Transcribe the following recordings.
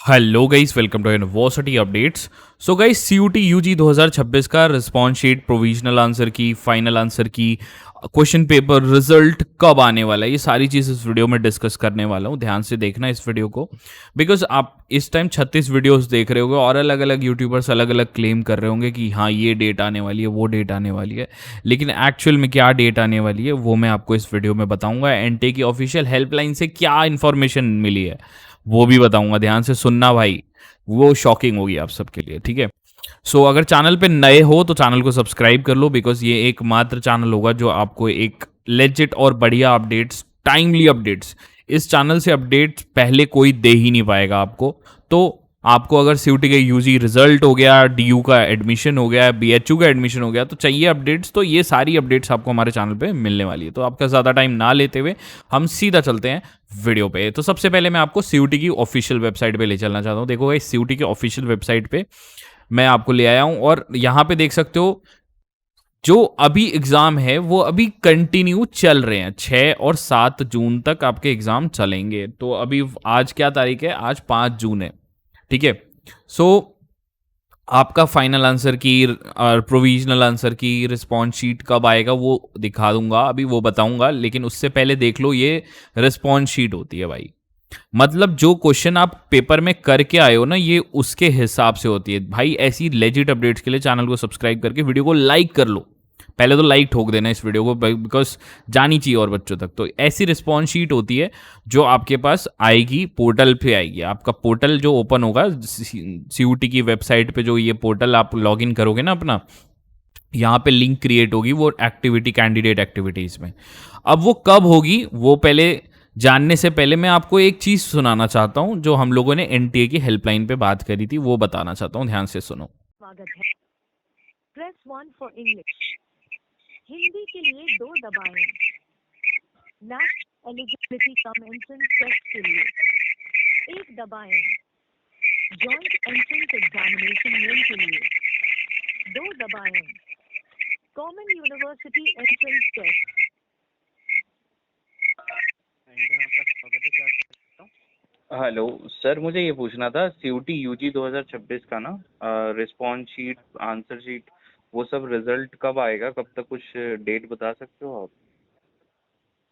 Hello guys, welcome to University Updates. So guys, CUET UG 2026 का response sheet, provisional answer key, final answer key, question paper, result कब आने वाला है, ये सारी चीज़ इस वीडियो में डिस्कस करने वाला हूँ। ध्यान से देखना इस वीडियो को, बिकॉज आप इस टाइम 36 वीडियोस देख रहे होंगे और अलग अलग यूट्यूबर्स अलग अलग क्लेम कर रहे होंगे कि हाँ ये डेट आने वाली है, वो डेट आने वाली है। लेकिन एक्चुअल में क्या डेट आने वाली है वो मैं आपको इस वीडियो में बताऊंगा। एनटीए की ऑफिशियल हेल्पलाइन से क्या इन्फॉर्मेशन मिली है वो भी बताऊंगा। ध्यान से सुनना भाई, वो शॉकिंग होगी आप सबके लिए, ठीक है। सो अगर चैनल पे नए हो तो चैनल को सब्सक्राइब कर लो, बिकॉज ये एकमात्र चैनल होगा जो आपको एक लेजिट और बढ़िया अपडेट्स, टाइमली अपडेट्स, इस चैनल से अपडेट्स पहले कोई दे ही नहीं पाएगा आपको। तो आपको अगर सीयूटी का यूजी रिजल्ट हो गया, डीयू का एडमिशन हो गया, बीएचयू का एडमिशन हो गया, तो चाहिए अपडेट्स, तो ये सारी अपडेट्स आपको हमारे चैनल पे मिलने वाली है। तो आपका ज़्यादा टाइम ना लेते हुए हम सीधा चलते हैं वीडियो पे। तो सबसे पहले मैं आपको सीयूटी की ऑफिशियल वेबसाइट पे ले चलना चाहता हूँ। देखो इस सीयूटी की ऑफिशियल वेबसाइट पे मैं आपको ले आया हूँ और यहाँ पे देख सकते हो जो अभी एग्ज़ाम है वो अभी कंटिन्यू चल रहे हैं। 6 और 7 जून तक आपके एग्ज़ाम चलेंगे। तो अभी आज क्या तारीख है? आज 5 जून है, ठीक है। सो आपका फाइनल आंसर की और प्रोविजनल आंसर की रिस्पॉन्स शीट कब आएगा वो दिखा दूंगा, अभी वो बताऊंगा। लेकिन उससे पहले देख लो, ये रिस्पॉन्स शीट होती है भाई। मतलब जो क्वेश्चन आप पेपर में करके आए हो ना, ये उसके हिसाब से होती है भाई। ऐसी लेजिट अपडेट्स के लिए चैनल को सब्सक्राइब करके वीडियो को लाइक कर लो। पहले तो लाइक ठोक देना इस वीडियो को, बिकॉज जानी चाहिए और बच्चों तक। तो ऐसी रिस्पॉन्स शीट होती है जो आपके पास आएगी, पोर्टल पे आएगी। आपका पोर्टल जो ओपन होगा सीयूटी की वेबसाइट पे, जो ये पोर्टल आप लॉगिन करोगे ना अपना, यहाँ पे लिंक क्रिएट होगी वो एक्टिविटी, कैंडिडेट एक्टिविटीज़ में। अब वो कब होगी वो पहले जानने से पहले मैं आपको एक चीज़ सुनाना चाहता हूँ जो हम लोगों ने एनटीए की हेल्पलाइन पे बात करी थी, वो बताना चाहता हूँ। ध्यान से सुनो। स्वागत है। Press 1 for English. हिंदी के लिए 2 दबाएं। National eligibility cum entrance test के लिए 1 दबाएं। जॉइंट एंट्रेंस एग्जामिनेशन मेन के लिए 2 दबाएं। Common university entrance test. Hello sir, मुझे ये पूछना था सीयूटी यूजी 2026 का ना रिस्पॉन्स शीट, आंसर शीट, वो सब रिजल्ट कब आएगा, कब तक कुछ डेट बता सकते हो आप?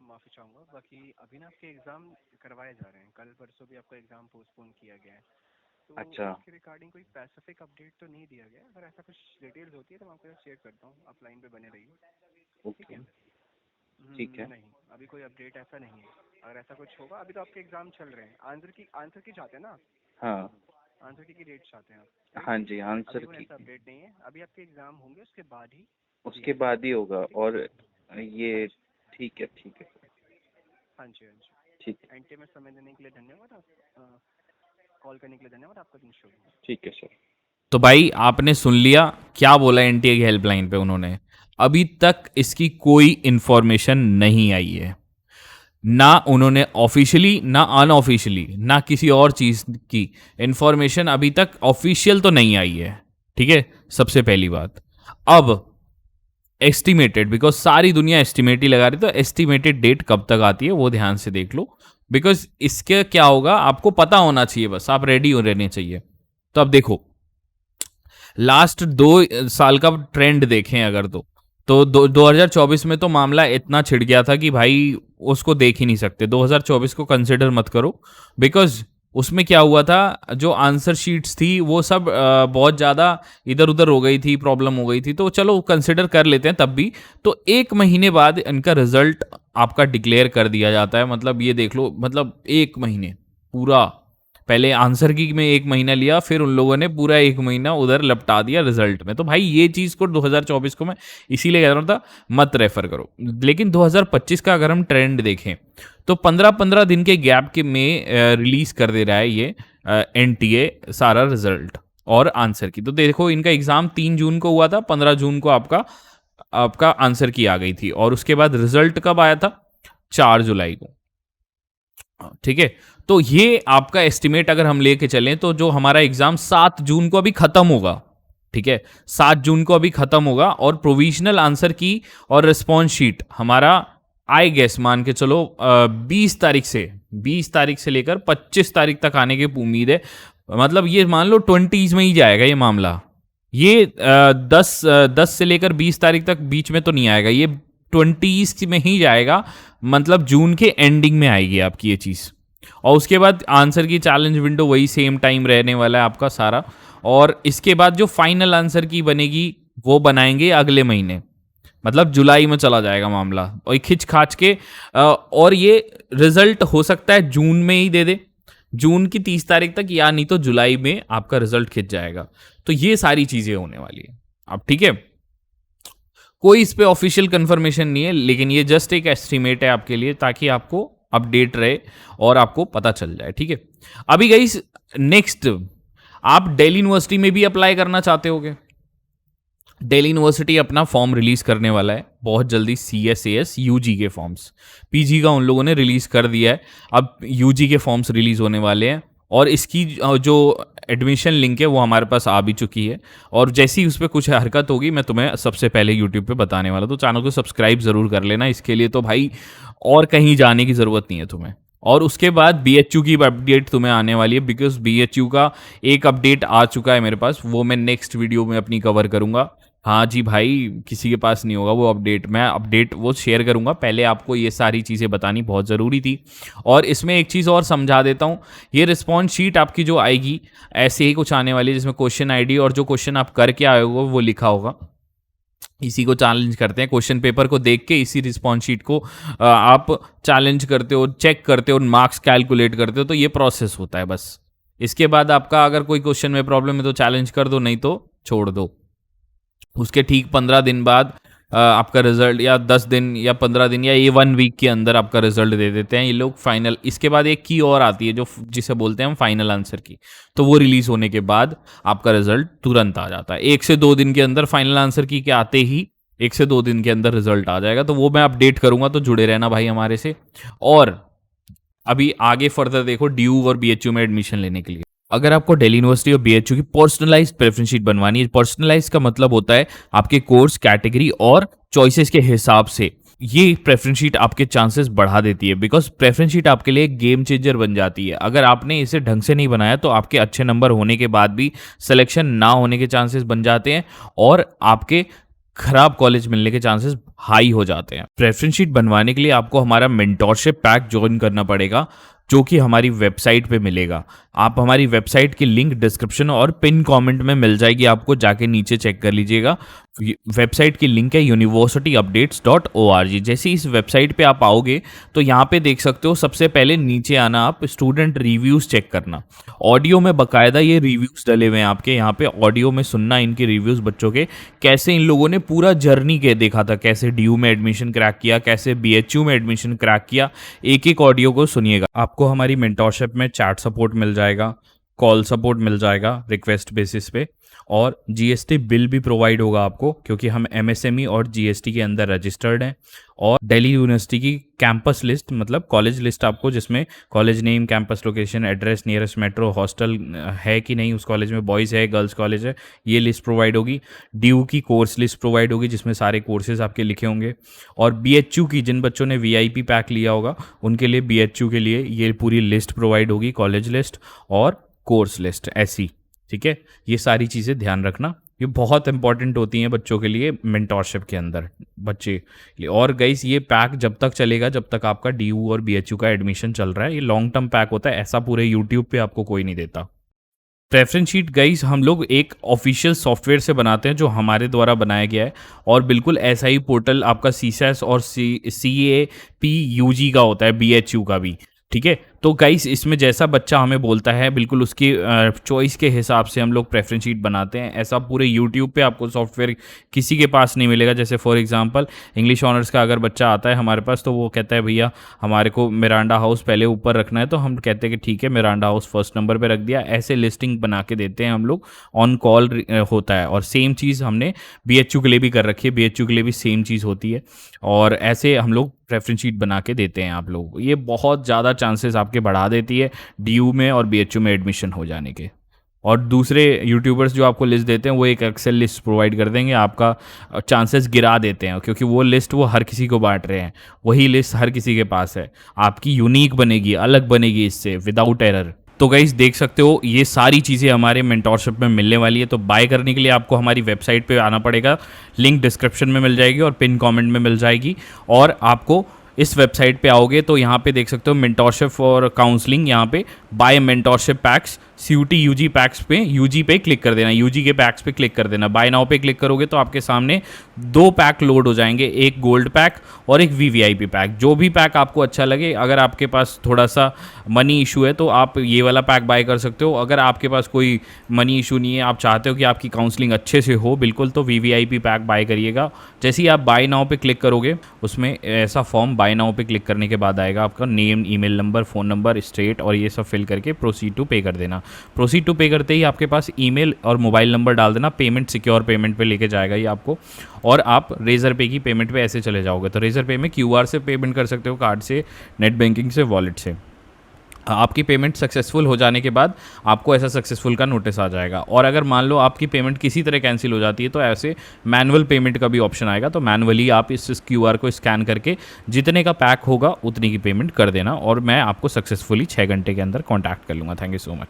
माफ़ी चाहूँगा, बाकी अभी ना आपके एग्ज़ाम करवाए जा रहे हैं। कल परसों भी आपका एग्ज़ाम पोस्टपोन किया गया है, तो अच्छा। उसके रिगार्डिंग कोई स्पेसिफिक अपडेट तो नहीं दिया गया। अगर ऐसा कुछ डिटेल्स होती है तो मैं आपके साथ शेयर करता हूँ, आप लाइन पे बने रहिए। ठीक ओके। है। ठीक है। नहीं, अभी कोई अपडेट ऐसा नहीं है। अगर ऐसा कुछ होगा, अभी तो आपके एग्ज़ाम चल रहे हैं। आंसर की चाहते हैं ना? हाँ। आंसर की डेट चाहते हैं आप? हाँ जी, अभी आंसर कोई की। ऐसा अपडेट नहीं है। अभी आपके एग्ज़ाम होंगे, उसके बाद ही उसके बाद ही होगा। ठीक है। और हाँ ये जी, ठीक है, ठीक है, हाँ जी, हाँ जी। ठीक है, एनटीए में समय देने के लिए धन्यवाद। आप कॉल करने के लिए धन्यवाद। आपका दिन शुभ हो। ठीक है सर। तो भाई आपने सुन लिया क्या बोला एनटीए की हेल्पलाइन पे उन्होंने। अभी तक इसकी कोई इंफॉर्मेशन नहीं आई है, ना उन्होंने ऑफिशियली ना अनऑफिशियली ना किसी और चीज़ की इंफॉर्मेशन अभी तक ऑफिशियल तो नहीं आई है, ठीक है। सबसे पहली बात। अब एस्टिमेटेड, बिकॉज सारी दुनिया एस्टिमेट ही लगा रही, तो एस्टिमेटेड डेट कब तक आती है वो ध्यान से देख लो। बिकॉज इसके क्या होगा आपको पता होना चाहिए, बस आप रेडी हो रहने चाहिए। तो अब देखो, लास्ट 2 साल का ट्रेंड देखें अगर, तो 2024 में तो मामला इतना छिड़ गया था कि भाई उसको देख ही नहीं सकते। 2024 को कंसिडर मत करो, बिकॉज उसमें क्या हुआ था, जो आंसर शीट्स थी वो सब बहुत ज़्यादा इधर उधर हो गई थी, प्रॉब्लम हो गई थी। तो चलो कंसिडर कर लेते हैं तब भी। तो 1 महीने बाद इनका रिजल्ट आपका डिक्लेयर कर दिया जाता है। मतलब ये देख लो, मतलब 1 महीने पूरा, पहले आंसर की में 1 महीना लिया, फिर उन लोगों ने पूरा 1 महीना उधर लपटा दिया रिजल्ट में। तो भाई ये चीज़ को 2024 को मैं इसीलिए कह रहा था मत रेफर करो। लेकिन 2025 का अगर हम ट्रेंड देखें तो 15-15 दिन के गैप के में रिलीज कर दे रहा है ये एनटीए सारा रिजल्ट और आंसर की। तो देखो इनका एग्जाम 3 जून को हुआ था, 15 जून को आपका आपका आंसर की आ गई थी, और उसके बाद रिजल्ट कब आया था? 4 जुलाई को, ठीक है। तो ये आपका एस्टिमेट अगर हम लेके चलें तो जो हमारा एग्जाम 7 जून को अभी खत्म होगा, ठीक है, 7 जून को अभी खत्म होगा, और प्रोविजनल आंसर की और रिस्पॉन्स शीट हमारा आई गेस मान के चलो 20 तारीख से लेकर 25 तारीख तक आने की उम्मीद है। मतलब ये मान लो 20s में ही जाएगा ये मामला। ये 10 से लेकर 20 तारीख तक बीच में तो नहीं आएगा, ये 20s में ही जाएगा, मतलब जून के एंडिंग में आएगी आपकी ये चीज़। और उसके बाद आंसर की चैलेंज विंडो वही सेम टाइम रहने वाला है आपका सारा। और इसके बाद जो फाइनल आंसर की बनेगी वो बनाएंगे अगले महीने, मतलब जुलाई में चला जाएगा मामला, और खिंच खाच के और ये रिजल्ट हो सकता है जून में ही दे दे, जून की 30 तारीख तक, या नहीं तो जुलाई में आपका रिजल्ट खिंच जाएगा। तो ये सारी चीज़ें होने वाली है अब, ठीक है। कोई इस पे ऑफिशियल कंफर्मेशन नहीं है, लेकिन ये जस्ट एक एस्टिमेट है आपके लिए, ताकि आपको अपडेट रहे और आपको पता चल जाए, ठीक है। अभी गाइस नेक्स्ट, आप दिल्ली यूनिवर्सिटी में भी अप्लाई करना चाहते होगे। दिल्ली यूनिवर्सिटी अपना फॉर्म रिलीज करने वाला है बहुत जल्दी, CSAS UG के फॉर्म्स, PG का उन लोगों ने रिलीज कर दिया है, अब UG के फॉर्म्स रिलीज होने वाले हैं। और इसकी जो एडमिशन लिंक है वो हमारे पास आ भी चुकी है, और जैसी ही उस पर कुछ हरकत होगी मैं तुम्हें सबसे पहले यूट्यूब पे बताने वाला, तो चैनल को सब्सक्राइब ज़रूर कर लेना इसके लिए, तो भाई और कहीं जाने की ज़रूरत नहीं है तुम्हें। और उसके बाद BHU की अपडेट तुम्हें आने वाली है, बिकॉज BHU का एक अपडेट आ चुका है मेरे पास, वो मैं नेक्स्ट वीडियो में अपनी कवर करूँगा। हाँ जी भाई, किसी के पास नहीं होगा वो अपडेट, मैं अपडेट वो शेयर करूँगा, पहले आपको ये सारी चीज़ें बतानी बहुत ज़रूरी थी। और इसमें एक चीज़ और समझा देता हूँ, ये रिस्पॉन्स शीट आपकी जो आएगी ऐसे ही कुछ आने वाली है, जिसमें क्वेश्चन ID और जो क्वेश्चन आप करके आए हो वो लिखा होगा। इसी को चैलेंज करते हैं, क्वेश्चन पेपर को देख के इसी रिस्पॉन्स शीट को आप चैलेंज करते हो, चेक करते हो, मार्क्स कैलकुलेट करते हो, तो ये प्रोसेस होता है बस। इसके बाद आपका अगर कोई क्वेश्चन में प्रॉब्लम है तो चैलेंज कर दो, नहीं तो छोड़ दो। उसके ठीक 15 दिन बाद आपका रिजल्ट, या 10 दिन या 15 दिन या ये 1 वीक के अंदर आपका रिजल्ट दे देते हैं ये लोग फाइनल। इसके बाद एक की और आती है जो जिसे बोलते हैं हम फाइनल आंसर की, तो वो रिलीज होने के बाद आपका रिजल्ट तुरंत आ जाता है। 1 से 2 दिन के अंदर फाइनल आंसर की के आते ही 1 से 2 दिन के अंदर रिजल्ट आ जाएगा, तो वो मैं अपडेट करूंगा, तो जुड़े रहना भाई हमारे से। और अभी आगे फर्दर देखो DU और BHU में एडमिशन लेने के लिए, अगर आपको दिल्ली यूनिवर्सिटी और BHU की पर्सनलाइज्ड प्रेफरेंस शीट बनवानी है, पर्सनलाइज का मतलब होता है आपके कोर्स, कैटेगरी और चॉइसेस के हिसाब से ये प्रेफरेंस शीट आपके चांसेस बढ़ा देती है, बिकॉज प्रेफरेंस शीट आपके लिए एक गेम चेंजर बन जाती है। अगर आपने इसे ढंग से नहीं बनाया तो आपके अच्छे नंबर होने के बाद भी सिलेक्शन ना होने के चांसेस बन जाते हैं, और आपके खराब कॉलेज मिलने के चांसेस हाई हो जाते हैं। प्रेफरेंस शीट बनवाने के लिए आपको हमारा मेंटोरशिप पैक ज्वाइन करना पड़ेगा, जो कि हमारी वेबसाइट पे मिलेगा। आप हमारी वेबसाइट की लिंक डिस्क्रिप्शन और पिन कमेंट में मिल जाएगी, आपको जाके नीचे चेक कर लीजिएगा। वेबसाइट की लिंक है universityupdates.org। जैसे इस वेबसाइट पे आप आओगे तो यहाँ पे देख सकते हो, सबसे पहले नीचे आना, आप स्टूडेंट रिव्यूज़ चेक करना। ऑडियो में बाकायदा ये रिव्यूज़ डले हुए हैं आपके, यहाँ पे ऑडियो में सुनना इनके रिव्यूज़ बच्चों के, कैसे इन लोगों ने पूरा जर्नी के देखा था, कैसे DU में एडमिशन क्रैक किया, कैसे BHU में एडमिशन क्रैक किया। एक एक ऑडियो को सुनिएगा। आपको हमारी मेंटोरशिप में चैट सपोर्ट मिल जाएगा, कॉल सपोर्ट मिल जाएगा रिक्वेस्ट बेसिस पे, और GST बिल भी प्रोवाइड होगा आपको, क्योंकि हम MSME और GST के अंदर रजिस्टर्ड हैं। और दिल्ली यूनिवर्सिटी की कैंपस लिस्ट, मतलब कॉलेज लिस्ट आपको, जिसमें college name, campus location, address, nearest metro, hostel है कि नहीं उस कॉलेज में, बॉयज़ है, गर्ल्स कॉलेज है, ये लिस्ट प्रोवाइड होगी। DU की कोर्स लिस्ट प्रोवाइड होगी, जिसमें सारे कोर्सेज आपके लिखे होंगे। और BHU की, जिन बच्चों ने VIP पैक लिया होगा उनके लिए, BHU के लिए ये पूरी लिस्ट प्रोवाइड होगी, कॉलेज लिस्ट और कोर्स लिस्ट ऐसी, ठीक है। ये सारी चीज़ें ध्यान रखना, ये बहुत इंपॉर्टेंट होती हैं बच्चों के लिए मेंटोरशिप के अंदर बच्चे के लिए। और गाइस ये पैक जब तक चलेगा जब तक आपका DU और BHU का एडमिशन चल रहा है, ये लॉन्ग टर्म पैक होता है, ऐसा पूरे यूट्यूब पे आपको कोई नहीं देता। प्रेफरेंस शीट गाइस हम लोग एक ऑफिशियल सॉफ्टवेयर से बनाते हैं, जो हमारे द्वारा बनाया गया है, और बिल्कुल ऐसा ही पोर्टल आपका CSAS और CAPUG का होता है, BHU का भी, ठीक है। तो गाइस इसमें जैसा बच्चा हमें बोलता है बिल्कुल उसकी चॉइस के हिसाब से हम लोग प्रेफरेंस शीट बनाते हैं। ऐसा पूरे यूट्यूब पे आपको सॉफ्टवेयर किसी के पास नहीं मिलेगा। जैसे फॉर एग्जांपल इंग्लिश ऑनर्स का अगर बच्चा आता है हमारे पास, तो वो कहता है भैया हमारे को मिरांडा हाउस पहले ऊपर रखना है, तो हम कहते हैं कि ठीक है मिरांडा हाउस फर्स्ट नंबर पर रख दिया। ऐसे लिस्टिंग बना के देते हैं हम लोग, ऑन कॉल होता है। और सेम चीज़ हमने BHU के लिए भी कर रखी है, BHU के लिए भी सेम चीज़ होती है, और ऐसे हम लोग प्रेफरेंस शीट बना के देते हैं आप लोग। ये बहुत ज़्यादा चांसेस आपके बढ़ा देती है DU में और BHU में एडमिशन हो जाने के। और दूसरे यूट्यूबर्स जो आपको लिस्ट देते हैं वो एक एक्सेल लिस्ट प्रोवाइड कर देंगे, आपका चांसेस गिरा देते हैं, क्योंकि वो लिस्ट वो हर किसी को बांट रहे हैं, वही लिस्ट हर किसी के पास है। आपकी यूनिक बनेगी, अलग बनेगी इससे, विदाउट एरर। तो गाइस देख सकते हो ये सारी चीज़ें हमारे मेंटोरशिप में मिलने वाली है। तो बाय करने के लिए आपको हमारी वेबसाइट पे आना पड़ेगा, लिंक डिस्क्रिप्शन में मिल जाएगी और पिन कमेंट में मिल जाएगी। और आपको इस वेबसाइट पे आओगे तो यहाँ पे देख सकते हो मेंटोरशिप फॉर काउंसलिंग, यहाँ पे buy mentorship packs CUT UG packs पे UG पे क्लिक कर देना, UG के पैक्स पे क्लिक कर देना। बाय नाउ पे क्लिक करोगे तो आपके सामने 2 पैक लोड हो जाएंगे, एक गोल्ड पैक और एक VVIP पैक। जो भी पैक आपको अच्छा लगे, अगर आपके पास थोड़ा सा मनी इशू है तो आप ये वाला पैक बाय कर सकते हो। अगर आपके पास कोई मनी इशू नहीं है, आप चाहते हो कि आपकी काउंसलिंग अच्छे से हो बिल्कुल, तो VVIP पैक बाय करिएगा। जैसे ही आप बाय नाउ पे क्लिक करोगे उसमें ऐसा फॉर्म बाय नाउ पे क्लिक करने के बाद आएगा, आपका name, email number, phone number, state और ये सब फिल करके प्रोसीड टू पे कर देना। प्रोसीड टू पे करते ही आपके पास ईमेल और मोबाइल नंबर डाल देना। पेमेंट सिक्योर पेमेंट पे लेके जाएगा ये आपको, और आप रेजर पे की पेमेंट पे ऐसे चले जाओगे। तो रेजर पे में QR से पेमेंट कर सकते हो, कार्ड से, नेट बैंकिंग से, वॉलेट से। आपकी पेमेंट सक्सेसफुल हो जाने के बाद आपको ऐसा सक्सेसफुल का नोटिस आ जाएगा। और अगर मान लो आपकी पेमेंट किसी तरह कैंसिल हो जाती है तो ऐसे मैनुअल पेमेंट का भी ऑप्शन आएगा। तो मैनुअली आप इस QR को स्कैन करके जितने का पैक होगा उतनी की पेमेंट कर देना, और मैं आपको सक्सेसफुली 6 घंटे के अंदर कॉन्टैक्ट कर लूँगा। Thank you so much.